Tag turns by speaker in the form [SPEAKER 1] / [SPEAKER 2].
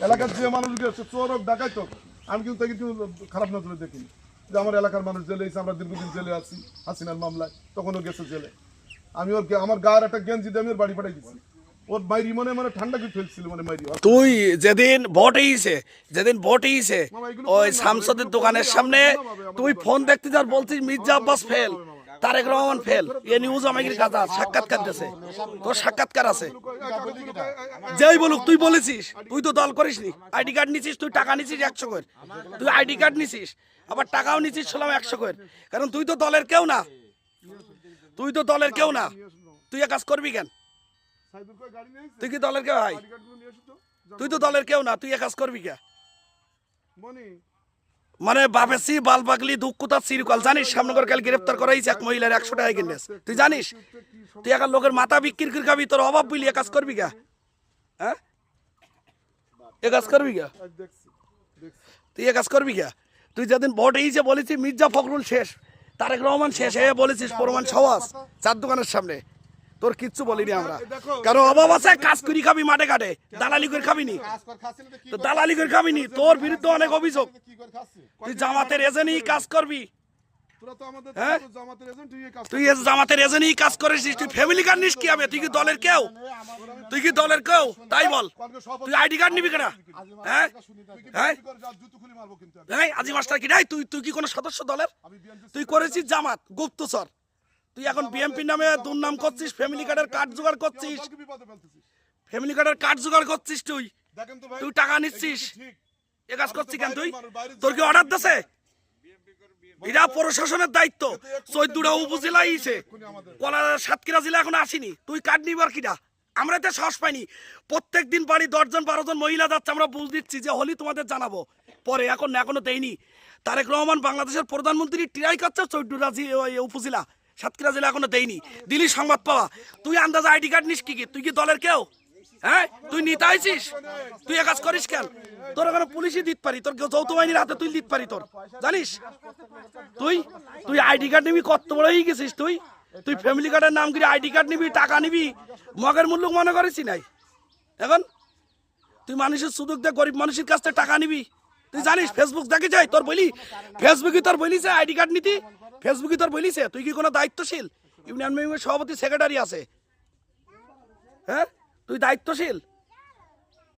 [SPEAKER 1] এলাকার যে মানুষগুলো আছে চোর হোক ডাকাত হোক, আমি কিন্তু তাকে কিন্তু খারাপ নজরে দেখিনি। যে আমার এলাকার মানুষ জেলে এসে, আমরা দীর্ঘদিন জেলে আছি হাসিনার মামলায়, তখনও গেছে জেলে। আমি ওর আমার গায়ের একটা গেঞ্জি দিয়ে আমি ওর বাড়ি পাঠাই দিচ্ছি। ওর মাইরি মানে ঠান্ডা করে ফেলছিল, মানে মাইরি।
[SPEAKER 2] তুই যেদিন ভোট হইছে ওই শামসুদের দোকানের সামনে তুই ফোন দেখতে যার বলছিস মির্জা আব্বাস ফেল, তারেক রহমান ফেল, এ নিউজ আমাকে কাজা সাক্ষাৎকার দিয়েছে, তোর সাক্ষাৎকার আছে। যেই বলুক তুই বলেছিস, তুই তো দল করিসনি, আইডি কার্ড নিছিস, তুই টাকা নিছিস 100 করে, তুই আইডি কার্ড নিছিস আবার টাকাও নিছিস 100 করে, কারণ তুই তো দলের কেউ না, তুই তো দলের কেউ না, তুই এ কাজ করবি কেন? তুই কি দলের কেউ? ভাই তুই তো দলের কেউ না, তুই এ কাজ করবি কে? মানে বাপেসি বাল পাগলি দুঃখতা চিরকাল জানিস, সামনগর কাল গ্রেফতার করাইছে এক মহিলার 100 টাকা কিনেছ, তুই জানিস? তুই একা লোকের মাথা বিক্রি করে খাবি, তোর অভাব বলি এ কাজ করবি কে? হ্যাঁ, এ কাজ করবি কে? তুই এ কাজ করবি কে? তুই যেদিন ভোট হয়েছে বলেছিস মির্জা ফখরুল শেষ, তারেক রহমান শেষ, এ বলেছিস প্রমাণ সওয়াজ চার দোকানের সামনে, তোর কিচ্ছু বলিনি আমরা। কারণ অভাব আছে, কাজ করি খাবি, মাঠে ঘাটে দালালি করে খাবি নি, তো দালালি করে খাবি নি, তোর বিরুদ্ধে অনেক অভিযোগ। তুই জামাতের এজেন্টই কাজ করবি, হ্যাঁ তুই জামাতের এজেন্টই কাজ করিস, তুই ফ্যামিলি কার্ড নিস কি হবে? তুই কি দলের কেউ? তুই কি দলের কেউ? তাই বল, তুই আইডি কার্ড নিবি কেনা? হ্যাঁ হ্যাঁ আজি মাস্টার কি নাই? তুই কি কোনো সদস্য দলের? তুই করেছিস জামাত গুপ্তচর, তুই এখন বিএমপির নামে দুর্নাম করছিস, ফ্যামিলি কার্ডের কার্ড জোগাড় করছিস, ফ্যামিলি কার্ডের কার্ড জোগাড় করছিস, তুই টাকা নিচ্ছিস, এ কাজ করছিস কেন? তুই তোর কি অর্ডার দিছে? এটা প্রশাসনের দায়িত্ব। 14টা উপজেলা আইছে, সাতক্ষীরা জেলা এখন আসেনি, তুই কার্ড নিবার কিনা? আমরা তো সাহস পাইনি, প্রত্যেক দিন বাড়ি 10 জন 12 জন মহিলা যাচ্ছে, আমরা বুঝ দিচ্ছি যে হলি তোমাদের জানাবো পরে, এখনো দেয়নি। তারেক রহমান বাংলাদেশের প্রধানমন্ত্রী ট্রাই করছে 14টা উপজেলা সাতক্ষীরা জেলা এখনো দেয়নি, দিলি সংবাদ পাওয়া। তুই আন্দাজ আইডি কার্ড নিস কি? তুই কি দলের কেউ? হ্যাঁ তুই নিতে আইছিস, তুই এ কাজ করিস কেন? তোর ওখানে পুলিশই দিতে পারি, তোর যৌথ বাহিনীর হাতে তুই দিতে পারি, তোর জানিস? তুই আইডি কার্ড নিবি, কত বড় হয়ে গেছিস তুই ফ্যামিলি কার্ডের নাম করে আইডি কার্ড নিবি, টাকা নিবি, মগের মূল্য মনে করেছি নাই? এখন তুই মানুষের সুযোগ দে, গরিব মানুষের কাছ থেকে টাকা নিবি। তুই জানিস ফেসবুক দেখে যাই তোর বলি, ফেসবুকে তোর বলিছে আইডি কার্ড নিতি, ফেসবুকে তোর বলিছে? তুই কি কোনো দায়িত্বশীল? ইউনিয়ন মেম্বার সভাপতি সেক্রেটারি আছে, হ্যাঁ তুই দায়িত্বশীল?